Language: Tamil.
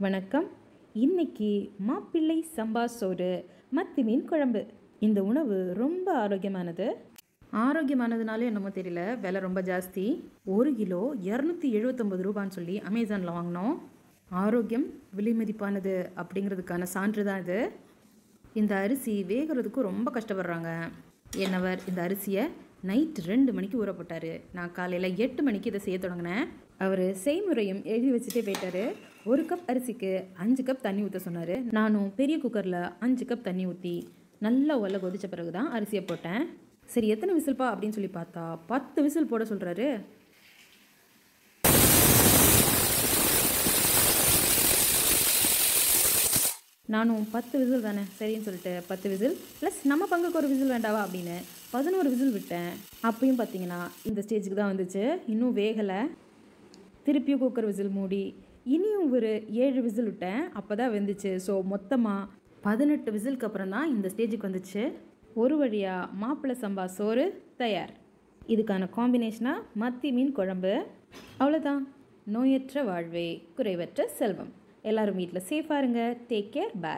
வணக்கம். இன்னைக்கு மாப்பிள்ளை சம்பா சோறு, மத்தி மீன் குழம்பு. இந்த உணவு ரொம்ப ஆரோக்கியமானது. ஆரோக்கியமானதுனாலே என்னமோ தெரியல, விலை ரொம்ப ஜாஸ்தி. 1 கிலோ 279 ரூபான்னு சொல்லி அமேசானில் வாங்கினோம். ஆரோக்கியம் விலை மதிப்பானது அப்படிங்கிறதுக்கான சான்று தான் இது. இந்த அரிசி வேகிறதுக்கு ரொம்ப கஷ்டப்படுறாங்க. என்னவர் இந்த அரிசியை நைட்டு 2 மணிக்கு ஊற போட்டார். நான் காலையில் 8 மணிக்கு இதை செய்ய தொடங்கினேன். அவர் செய்முறையும் எழுதி வச்சுட்டே போயிட்டார். 1 கப் அரிசிக்கு 5 கப் தண்ணி ஊற்ற சொன்னார். நானும் பெரிய குக்கரில் 5 கப் தண்ணி ஊற்றி நல்லா ஒலை கொதித்த பிறகு தான் அரிசியை போட்டேன். சரி, எத்தனை விசில்ப்பா அப்படின்னு சொல்லி பார்த்தா 10 விசில் போட சொல்கிறாரு. நானும் 10 விசில் தானே சரின்னு சொல்லிட்டு 10 விசில் ப்ளஸ் நம்ம பங்குக்கு ஒரு விசில் வேண்டாவா அப்படின்னு 11 விசில் விட்டேன். அப்பயும் பார்த்தீங்கன்னா இந்த ஸ்டேஜுக்கு தான் வந்துச்சு. இன்னும் வேகலை. திருப்பியும் குக்கர் விசில் மூடி இனியும் ஒரு 7 விசில் விட்டேன். அப்போ தான் வெந்துச்சு. ஸோ மொத்தமாக 18 விசிலுக்கு அப்புறம் தான் இந்த ஸ்டேஜுக்கு வந்துச்சு. ஒரு வழியாக மாப்பிள்ளை சம்பா சோறு தயார். இதுக்கான காம்பினேஷனாக மத்தி மீன் குழம்பு. அவ்வளோதான். நோயற்ற வாழ்வே குறைவற்ற செல்வம். எல்லாரும் வீட்டில் சேஃபாக இருங்க. Take care. பாய்.